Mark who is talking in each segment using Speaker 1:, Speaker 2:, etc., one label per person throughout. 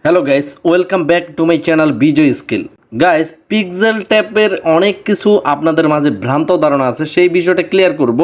Speaker 1: Hello guys, welcome back to my channel Bijoy skill. Guys, pixel ট্যাপের অনেক কিছু আপনাদের মাঝে ভ্রান্ত ধারণা আছে, সেই বিষয়টা ক্লিয়ার করব।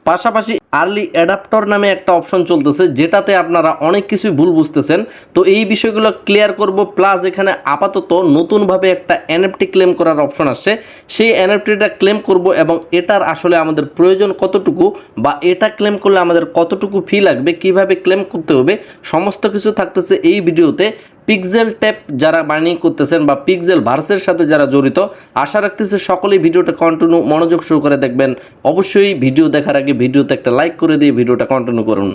Speaker 1: পাশাপাশি আর্লি অ্যাডাপ্টর নামে একটা অপশন চলতেছে, যেটাতে আপনারা অনেক কিছুই ভুল বুঝতেছেন। তো এই বিষয়গুলো ক্লিয়ার করব। প্লাস এখানে আপাতত নতুনভাবে একটা এনএফটি ক্লেম করার অপশন আসছে, সেই এনএফটিটা ক্লেম করব এবং এটার আসলে আমাদের প্রয়োজন কতটুকু, বা এটা ক্লেম করলে আমাদের কতটুকু ফি লাগবে, কিভাবে ক্লেম করতে হবে, সমস্ত কিছু থাকতেছে এই ভিডিওতে। পিক্সেল ট্যাপ যারা বানিয়ে করতেছেন বা পিক্সেল ভার্সের সাথে যারা জড়িত, আশা রাখতেছে সকলেই ভিডিওটা কন্টিনিউ মনোযোগ সহকারে দেখবেন। অবশ্যই ভিডিও দেখার আগে ভিডিওতে একটা লাইক করে দিয়ে ভিডিওটা কন্টিনিউ করুন।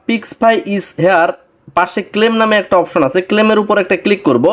Speaker 1: পিক্সফাই ইজ হেয়ার পাশে ক্লেম নামে একটা অপশন আছে, ক্লেমের উপর একটা ক্লিক করব।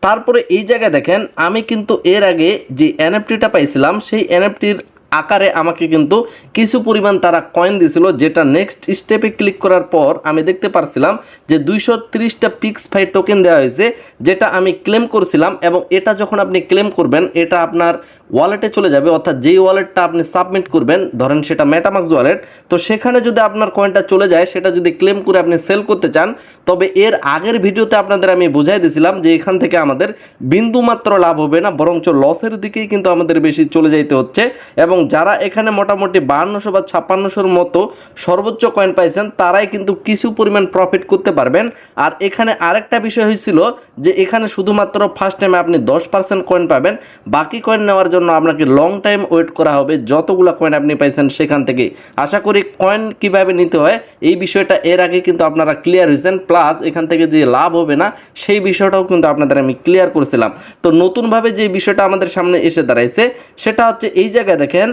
Speaker 1: তারপরে এই জায়গায় দেখেন, আমি কিন্তু এর আগে যে এনএফটিটা পাইছিলাম সেই এনএফটির আকারে আমাকে কিন্তু কিছু পরিমাণ তারা কয়েন দিয়েছিল, যেটা নেক্সট স্টেপে ক্লিক করার পর আমি দেখতে পারছিলাম যে 230টা পিক্সফাই টোকেন দেওয়া হয়েছে, যেটা আমি ক্লেম করছিলাম। এবং এটা যখন আপনি ক্লেম করবেন, এটা আপনার ওয়ালেটে চলে যাবে, অর্থাৎ যেই ওয়ালেটটা আপনি সাবমিট করবেন, ধরেন সেটা মেটামাক্স ওয়ালেট, তো সেখানে যদি আপনার কয়েনটা চলে যায়, সেটা যদি ক্লেম করে আপনি সেল করতে চান, তবে এর আগের ভিডিওতে আপনাদের আমি বুঝাই দিয়েছিলাম যে এখান থেকে আমাদের বিন্দুমাত্র লাভ হবে না, বরঞ্চ লসের দিকেই কিন্তু আমাদের বেশি চলে যাইতে হচ্ছে। এবং যারা এখানে মোটামুটি 5200 বা 5600-র মতো সর্বোচ্চ কয়েন পাইছেন, তারাই কিন্তু কিছু পরিমাণ প্রফিট করতে পারবেন। আর এখানে আরেকটা বিষয় হয়েছিল যে এখানে শুধুমাত্র ফার্স্ট টাইমে আপনি 10% কয়েন পাবেন, বাকি কয়েন নেওয়ার জন্য আপনাকে লং টাইম ওয়েট করা হবে যতগুলো কয়েন আপনি পাইছেন সেখান থেকে। আশা করি কয়েন কিভাবে নিতে হয় এই বিষয়টা এর আগে কিন্তু আপনারা ক্লিয়ার হয়েছেন। প্লাস এখান থেকে যে লাভ হবে না সেই বিষয়টাও কিন্তু আপনাদের আমি ক্লিয়ার করেছিলাম। তো নতুনভাবে যে বিষয়টা আমাদের সামনে এসে দাঁড়াইছে, সেটা হচ্ছে এই জায়গায় দেখেন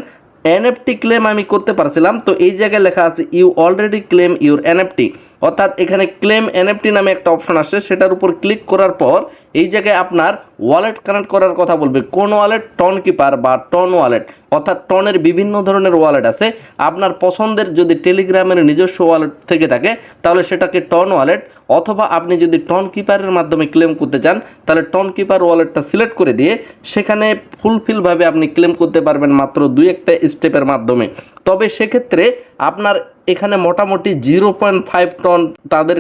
Speaker 1: এনএফটি ক্লেম আমি করতে পারছিলাম। তো এই জায়গায় লেখা আছে you already claim your NFT, অর্থাৎ এখানে ক্লেম এনএফটি নামে একটা অপশন আসে, সেটার উপর ক্লিক করার পর এই জায়গায় আপনার ওয়ালেট কানেক্ট করার কথা বলবে। কোন ওয়ালেট? টন কিপার বা টন ওয়ালেট, অর্থাৎ টনের বিভিন্ন ধরনের ওয়ালেট আছে। আপনার পছন্দের যদি টেলিগ্রামের নিজস্ব ওয়ালেট থেকে থাকে তাহলে সেটাকে টন ওয়ালেট, অথবা আপনি যদি টন কিপারের মাধ্যমে ক্লেম করতে চান তাহলে টন কিপার ওয়ালেটটা সিলেক্ট করে দিয়ে সেখানে ফুলফিলভাবে আপনি ক্লেম করতে পারবেন মাত্র 2-1টা স্টেপের মাধ্যমে। তবে সেক্ষেত্রে আপনার এখানে মোটামুটি 0.5 টন তাদের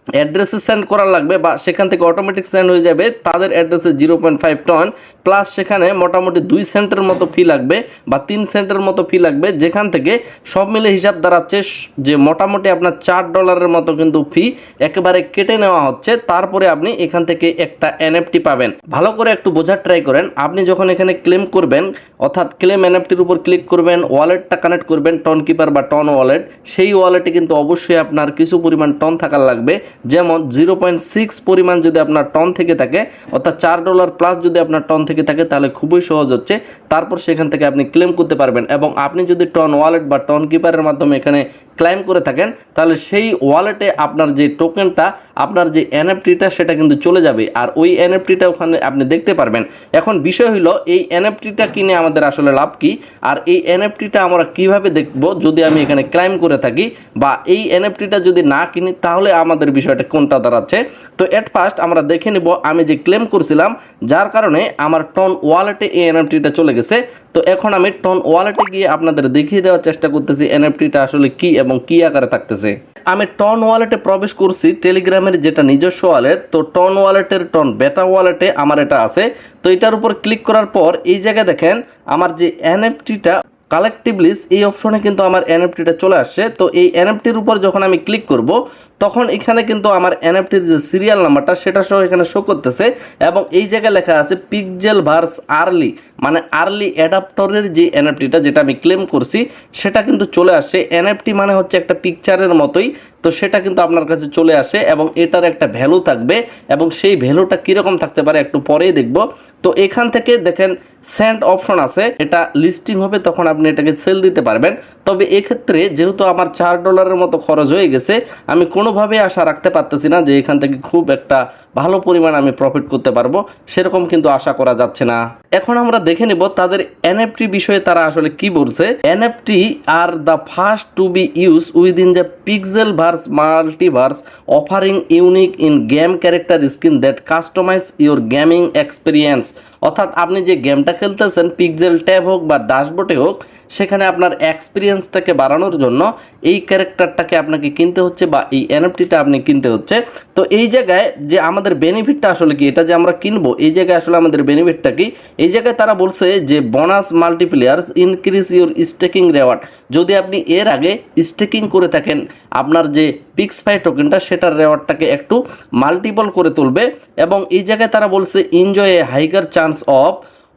Speaker 1: অ্যাড্রেসে সেন্ড করা লাগবে, বা সেখান থেকে অটোমেটিক সেন্ড হয়ে যাবে তাদের অ্যাড্রেসে 0.5 টন। প্লাস সেখানে মোটামুটি 2 সেন্টের মতো ফি লাগবে বা 3 সেন্টের মতো ফি লাগবে, যেখান থেকে সব মিলে হিসাব দাঁড়াচ্ছে যে মোটামুটি আপনার $4 মতো কিন্তু ফি একেবারে কেটে নেওয়া হচ্ছে। তারপরে আপনি এখান থেকে একটা এনএফটি পাবেন। ভালো করে একটু বোঝার ট্রাই করেন। আপনি যখন এখানে ক্লেম করবেন, অর্থাৎ ক্লেম এনএফটির উপর ক্লিক করবেন, ওয়ালেটটা কানেক্ট করবেন টন কিপার বা টন ওয়ালেট, সেই ওয়ালেটে কিন্তু অবশ্যই আপনার কিছু পরিমাণ টন থাকার লাগবে। যেমন 0.6 পরিমাণ যদি আপনার টন থেকে থাকে, অর্থাৎ $4 প্লাস যদি আপনার টন থেকে থাকে, তাহলে খুবই সহজ হচ্ছে। তারপর সেখান থেকে আপনি ক্লেম করতে পারবেন। এবং আপনি যদি টন ওয়ালেট বা টন কিপারের মাধ্যমে এখানে ক্লেম করে থাকেন, তাহলে সেই ওয়ালেটে আপনার যে টোকেনটা, আপনার যে এনএফটিটা, সেটা কিন্তু চলে যাবে, আর ওই এনএফটিটা ওখানে আপনি দেখতে পারবেন। এখন বিষয় হলো এই এনএফটিটা কিনে আমাদের আসলে লাভ কি, আর এই এনএফটিটা আমরা কিভাবে দেখব যদি আমি এখানে ক্লেম করে থাকি, বা এই এনএফটিটা যদি না কিনি তাহলে আমাদের বিষয়টা কোনটা দাঁড়াচ্ছে। তো এট ফার্স্ট আমরা দেখে নিব আমি যে ক্লেম করছিলাম, যার কারণে আমার টন ওয়ালেটে এই এনএফটিটা চলে গেছে। তো এখন আমি টন ওয়ালেটে গিয়ে আপনাদের দেখিয়ে দেওয়ার চেষ্টা করতেছি এনএফটিটা আসলে কি এবং কি আকারে থাকতেছে। আমি টন ওয়ালেটে প্রবেশ করছি, টেলিগ্রামের যেটা নিজস্ব ওয়ালেট। তো টন ওয়ালেটের টন বেটা ওয়ালেটে আমার এটা আছে। তো এটার উপর ক্লিক করার পর এই জায়গায় দেখেন আমার যে এনএফটিটা কালেক্টিভলিস, এই অপশনে কিন্তু আমার এনএফটিটা চলে আসছে। তো এই এনএফটির উপর যখন আমি ক্লিক করব, তখন এখানে কিন্তু আমার এনএফটির যে সিরিয়াল নাম্বারটা সেটা সহ এখানে শো করতেছে। এবং এই জায়গায় লেখা আছে পিক্সেল ভার্স আর্লি, মানে আর্লি অ্যাডাপ্টরের যে এনএফটিটা যেটা আমি ক্লেম করছি সেটা কিন্তু চলে আসে। এনএফটি মানে হচ্ছে একটা পিকচারের মতোই, তো সেটা কিন্তু আপনার কাছে চলে আসে এবং এটার একটা ভ্যালু থাকবে। এবং সেই ভ্যালুটা কীরকম থাকতে পারে একটু পরেই দেখব। তো এখান থেকে দেখেন সেন্ড অপশন আছে, এটা লিস্টিং হবে তখন আপনি এটাকে সেল দিতে পারবেন। তবে এক্ষেত্রে যেহেতু আমার $4 মতো খরচ হয়ে গেছে, আমি কোনোভাবে আশা রাখতে পারতেছি না যে এখান থেকে খুব একটা ভালো পরিমাণ আমি প্রফিট করতে পারবো, সেরকম কিন্তু আশা করা যাচ্ছে না। এখন আমরা দেখে নিব তাদের এনএফটি বিষয়ে তারা আসলে কি বলছে। এনএফটি আর the first to be use within the pixel verse multiverse, offering unique in game character skin that customize your gaming experience অর্থাৎ আপনি যে গেমটা খেলতেছেন পিক্সেল ট্যাব হোক বা ড্যাশবোর্ডে হোক, সেখানে আপনার এক্সপিরিয়েন্সটাকে বাড়ানোর জন্য এই ক্যারেক্টারটাকে আপনাকে কিনতে হচ্ছে বা এই এনএফটিটা আপনি কিনতে হচ্ছে। তো এই জায়গায় যে আমাদের বেনিফিটটা আসলে কি, এটা যে আমরা কিনবো এই জায়গায় আসলে আমাদের বেনিফিটটা কি, এই জায়গায় তারা বলছে যে bonus multipliers increase your staking reward. যদি আপনি এর আগে স্টেকিং করে থাকেন আপনার যে পিক্সফাই টোকেনটা, সেটার রেওয়ার্ডটাকে একটু মাল্টিপল করে তুলবে। এবং এই জায়গায় তারা বলছে enjoy a Higer chance of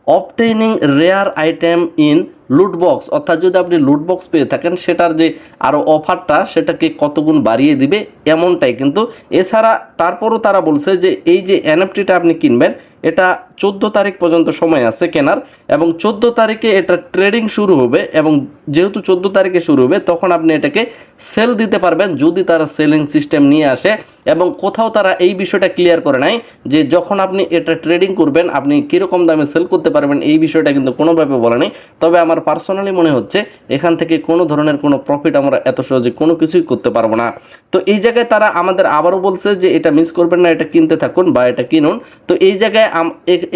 Speaker 1: obtaining rare item in loot box, অর্থাৎ যদি আপনি লুটবক্স পেয়ে থাকেন সেটার যে আরও অফারটা সেটাকে কতগুণ বাড়িয়ে দিবে এমনটাই কিন্তু। এছাড়া তারপরও তারা বলছে যে এই যে এনএফটিটা আপনি কিনবেন এটা 14 তারিখ পর্যন্ত সময় আছে কেনার, এবং 14 তারিখে এটা ট্রেডিং শুরু হবে, এবং যেহেতু 14 তারিখে শুরু হবে তখন আপনি এটাকে সেল দিতে পারবেন যদি তারা সেলিং সিস্টেম নিয়ে আসে। এবং কোথাও তারা এই বিষয়টা ক্লিয়ার করে নাই যে যখন আপনি এটা ট্রেডিং করবেন আপনি কীরকম দামে সেল করতে পারবেন, এই বিষয়টা কিন্তু কোনোভাবে বলা নেই। তবে আমার পার্সোনালি মনে হচ্ছে এখান থেকে কোনো ধরনের কোনো প্রফিট আমরা এত সহজে কোনো কিছুই করতে পারবো না। তো এই জায়গায় তারা আমাদের আবারও বলছে যে এটা মিস করবেন না, এটা কিনতে থাকুন বা এটা কিনুন। তো এই জায়গায়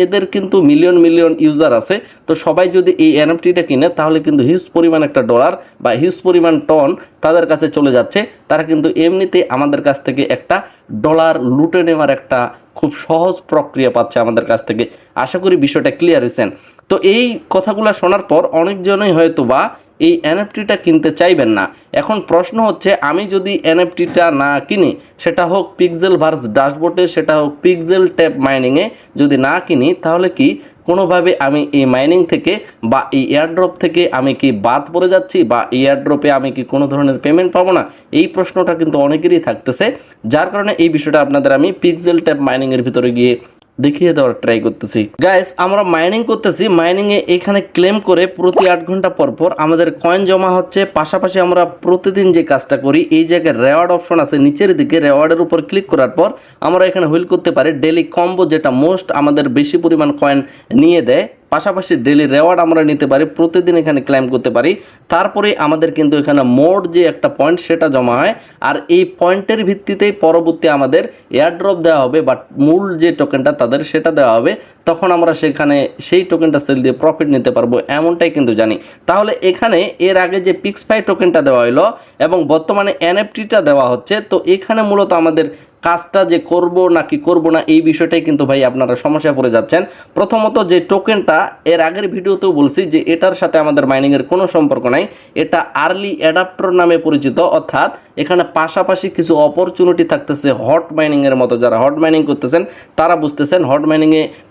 Speaker 1: এদের কিন্তু মিলিয়ন মিলিয়ন ইউজার আছে, তো সবাই যদি এই এনএফটিটা কিনে তাহলে কিন্তু হিউজ পরিমাণ একটা ডলার বা হিউজ পরিমাণ টন তাদের কাছে চলে যাচ্ছে। তারা কিন্তু এমনিতেই আমাদের কাছ থেকে একটা ডলার লুটে নেওয়ার একটা খুব সহজ প্রক্রিয়া পাচ্ছে আমাদের কাছ থেকে। আশা করি বিষয়টা ক্লিয়ার হয়েছেন। তো এই কথাগুলো শোনার পর অনেকজনই হয়তো বা এই এনএফটিটা কিনতে চাইবেন না। এখন প্রশ্ন হচ্ছে আমি যদি এনএফটিটা না কিনি, সেটা হোক পিক্সেল ভার্স ড্যাশবোর্ডে, সেটা হোক পিক্সেল ট্যাব মাইনিংয়ে, যদি না কিনি তাহলে কি কোনোভাবে আমি এই মাইনিং থেকে বা এই এয়ারড্রপ থেকে আমি কি বাদ পড়ে যাচ্ছি, বা এই এয়ারড্রপে আমি কি কোনো ধরনের পেমেন্ট পাবো না? এই প্রশ্নটা কিন্তু অনেকেরই থাকতেছে, যার কারণে এই বিষয়টা আপনাদের আমি পিক্সেল ট্যাব মাইনিংয়ের ভিতরে গিয়ে দেখিয়ে দেওয়ার ট্রাই করতেছি। গাইস আমরা মাইনিং করতেছি, মাইনিংয়ে এখানে ক্লেম করে প্রতি 8 ঘন্টা পর পর আমাদের কয়েন জমা হচ্ছে। পাশাপাশি আমরা প্রতিদিন যে কাজটা করি, এই জায়গায় রেওয়ার্ড অপশন আছে নিচের দিকে, রেওয়ার্ডের উপর ক্লিক করার পর আমরা এখানে হুইল করতে পারি ডেলি কম্বো, যেটা মোস্ট আমাদের বেশি পরিমাণ কয়েন নিয়ে দেয়। পাশাপাশি ডেলি রেওয়ার্ড আমরা নিতে পারি, প্রতিদিন এখানে ক্লেম করতে পারি। তারপরে আমাদের কিন্তু এখানে মোড যে একটা পয়েন্ট সেটা জমা হয়, আর এই পয়েন্টের ভিত্তিতেই পরবর্তী আমাদের এয়ারড্রপ দেওয়া হবে, বাট মূল যে টোকেনটা তাদের সেটা দেওয়া হবে। তখন আমরা সেখানে সেই টোকেনটা সেল দিয়ে প্রফিট নিতে পারবো, এমনটাই কিন্তু জানি। তাহলে এখানে এর আগে যে পিক্সফাই টোকেনটা দেওয়া হলো এবং বর্তমানে এনএফটিটা দেওয়া হচ্ছে, তো এখানে মূলত আমাদের কাজটা যে করব নাকি করব না এই বিষয়টাই কিন্তু ভাই আপনারা সমস্যায় পড়ে যাচ্ছেন। প্রথমত যে টোকেনটা এর আগের ভিডিওতেও বলছি যে এটার সাথে আমাদের মাইনিংয়ের কোনো সম্পর্ক নাই, এটা আর্লি অ্যাডাপ্টর নামে পরিচিত। অর্থাৎ এখানে পাশাপাশি কিছু অপরচুনিটি থাকতেছে হট মাইনিংয়ের মতো। যারা হট মাইনিং করতেছেন তারা বুঝতেছেন হট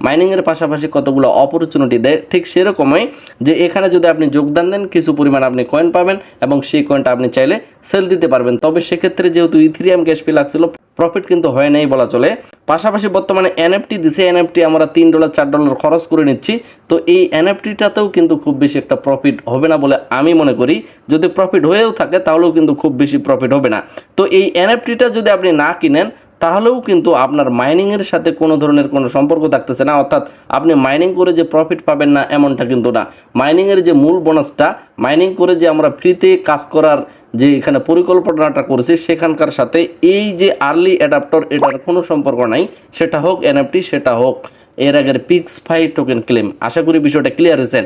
Speaker 1: মাইনিংয়ের পাশাপাশি কতগুলো অপরচুনিটি দেয়। ঠিক সেরকমই যে এখানে যদি আপনি যোগদান দেন কিছু পরিমাণ আপনি কয়েন পাবেন এবং সেই কয়েনটা আপনি চাইলে সেল দিতে পারবেন। তবে সেক্ষেত্রে যেহেতু ইথেরিয়াম গ্যাস ফি লাগছিল, প্রফিট কিন্তু হয় নাই বলা চলে। পাশাপাশি বর্তমানে এনএফটি দিছে, এনএফটি আমরা $3 $4 খরচ করে নিচ্ছি। তো এই এনএফটিটাতেও কিন্তু খুব বেশি একটা প্রফিট হবে না বলে আমি মনে করি। যদি প্রফিট হয়েও থাকে তাহলেও কিন্তু খুব বেশি প্রফিট হবে না। তো এই এনএফটিটা যদি আপনি না কিনেন তাহলেও কিন্তু আপনার মাইনিংয়ের সাথে কোনো ধরনের কোনো সম্পর্ক থাকতেছে না। অর্থাৎ আপনি মাইনিং করে যে প্রফিট পাবেন না এমনটা কিন্তু না। মাইনিংয়ের যে মূল বোনাসটা, মাইনিং করে যে আমরা ফ্রিতে কাজ করার যে এখানে পরিকল্পনাটা করেছি সেখানকার সাথে এই যে আর্লি অ্যাডাপ্টর এটার কোনো সম্পর্ক নাই। সেটা হোক এনএফটি, সেটা হোক এর আগের পিক্সফাই টোকেন ক্লেম। আশা করি বিষয়টা ক্লিয়ার হয়েছেন।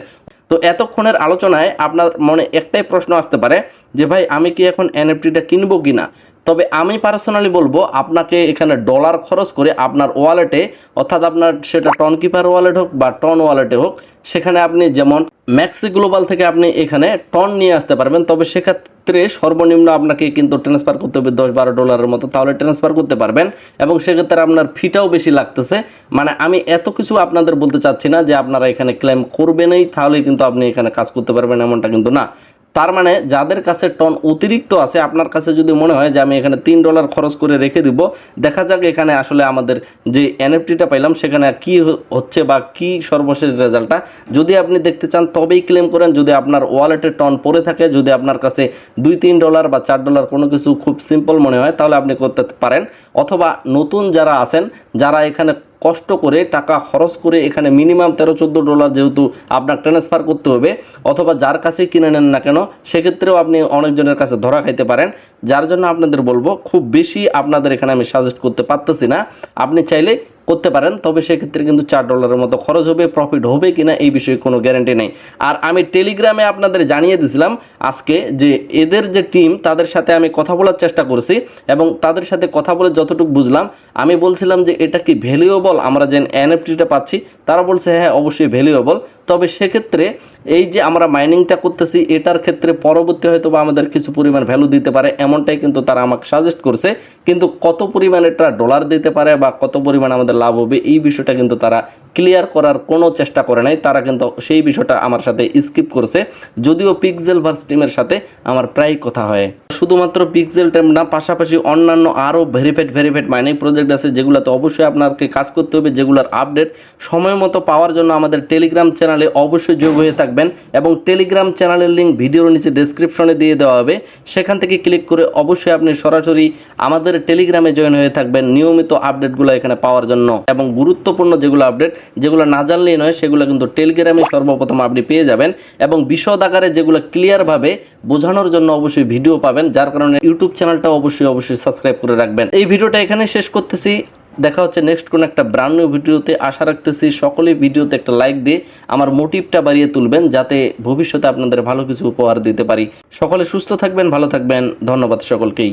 Speaker 1: তো এতক্ষণের আলোচনায় আপনার মনে একটাই প্রশ্ন আসতে পারে যে ভাই আমি কি এখন এনএফটিটা কিনবো কি না? তবে আমি পার্সোনালি বলবো আপনাকে এখানে ডলার খরচ করে আপনার ওয়ালেটে, অর্থাৎ আপনার সেটা টন কিপার ওয়ালেট হোক বা টন ওয়ালেটে হোক, সেখানে আপনি যেমন ম্যাক্সি গ্লোবাল থেকে আপনি এখানে টন নিয়ে আসতে পারবেন। তবে সেক্ষেত্রে সর্বনিম্ন আপনাকে কিন্তু ট্রান্সফার করতে হবে $10-12 মতো, তাহলে ট্রান্সফার করতে পারবেন। এবং সেক্ষেত্রে আপনার ফিটাও বেশি লাগতেছে। মানে আমি এত কিছু আপনাদের বলতে চাচ্ছি না যে আপনারা এখানে ক্লেম করবেনই তাহলেই কিন্তু আপনি এখানে কাজ করতে পারবেন, এমনটা কিন্তু না। তার মানে যাদের কাছে টন অতিরিক্ত আছে, আপনার কাছে যদি মনে হয় যে আমি এখানে $3 খরচ করে রেখে দিব, দেখা যাক এখানে আসলে আমাদের যে এনএফটিটা পাইলাম সেখানে কি হচ্ছে বা কি সর্বশেষ রেজাল্টটা। যদি আপনি দেখতে চান তবেই ক্লেম করেন। যদি আপনার ওয়ালেটে টন পড়ে থাকে, যদি আপনার কাছে $2-3 বা $4 কোনো কিছু খুব সিম্পল মনে হয় তাহলে আপনি করতে পারেন। অথবা নতুন যারা আছেন, যারা এখানে কষ্ট করে টাকা খরচ করে এখানে মিনিমাম $13-14 যেহেতু আপনার ট্রান্সফার করতে হবে, অথবা যার কাছে কিনে নেন না কেন সেক্ষেত্রেও আপনি অনেকজনের কাছে ধরা খাইতে পারেন। যার জন্য আপনাদের বলবো খুব বেশি আপনাদের এখানে আমি সাজেস্ট করতে পারতেছি না। আপনি চাইলে করতে পারেন, তবে সেক্ষেত্রে কিন্তু $4 মতো খরচ হবে। প্রফিট হবে কিনা এই বিষয়ে কোনো গ্যারান্টি নেই। আর আমি টেলিগ্রামে আপনাদের জানিয়ে দিয়েছিলাম আজকে যে এদের যে টিম তাদের সাথে আমি কথা বলার চেষ্টা করছি, এবং তাদের সাথে কথা বলে যতটুকু বুঝলাম, আমি বলছিলাম যে এটা কি ভ্যালুয়েবল আমরা যে এনএফটিটা পাচ্ছি, তারা বলছে হ্যাঁ অবশ্যই ভ্যালুয়েবল। তবে সেক্ষেত্রে এই যে আমরা মাইনিংটা করতেছি এটার ক্ষেত্রে পরবর্তী হয়তো বা আমাদের কিছু পরিমাণ ভ্যালু দিতে পারে, এমনটাই কিন্তু তারা আমাকে সাজেস্ট করছে। কিন্তু কত পরিমাণ এটা ডলার দিতে পারে বা কত পরিমাণ আমাদের লাভ হবে এই বিষয়টা কিন্তু তারা ক্লিয়ার করার কোনো চেষ্টা করে নাই। তারা কিন্তু সেই বিষয়টা আমার সাথে স্কিপ করছে, যদিও পিক্সেল ভার্স টিমের সাথে আমার প্রায় কথা হয়। শুধুমাত্র পিক্সেল টিম না, পাশাপাশি অন্যান্য আরও ভেরিফাইড মাইনিং প্রজেক্ট আছে যেগুলোতে অবশ্যই আপনাকে কাজ করতে হবে, যেগুলোর আপডেট সময় মতো পাওয়ার জন্য আমাদের টেলিগ্রাম চ্যানেলে অবশ্যই যোগ হয়ে থাকবেন। এবং টেলিগ্রাম চ্যানেলের লিঙ্ক ভিডিওর নিচে ডেসক্রিপশনে দিয়ে দেওয়া হবে, সেখান থেকে ক্লিক করে অবশ্যই আপনি সরাসরি আমাদের টেলিগ্রামে জয়েন হয়ে থাকবেন নিয়মিত আপডেটগুলো এখানে পাওয়ার জন্য। এবং গুরুত্বপূর্ণ যেগুলো আপডেট, যেগুলো না জানলেই নয়, সেগুলো কিন্তু টেলিগ্রামে সর্বপ্রথম আপনি পেয়ে যাবেন। এবং বিশদ আকারে যেগুলো ক্লিয়ারভাবে বোঝানোর জন্য অবশ্যই ভিডিও পাবেন, যার কারণে ইউটিউব চ্যানেলটা অবশ্যই সাবস্ক্রাইব করে রাখবেন। এই ভিডিওটা এখানে শেষ করতেছি, দেখা হচ্ছে নেক্সট কোনো একটা ব্র্যান্ড নিউ ভিডিওতে। আশা রাখতেছি সকলেই ভিডিওতে একটা লাইক দিয়ে আমার মোটিভটা বাড়িয়ে তুলবেন, যাতে ভবিষ্যতে আপনাদের ভালো কিছু উপহার দিতে পারি। সকলে সুস্থ থাকবেন, ভালো থাকবেন, ধন্যবাদ সকলকেই।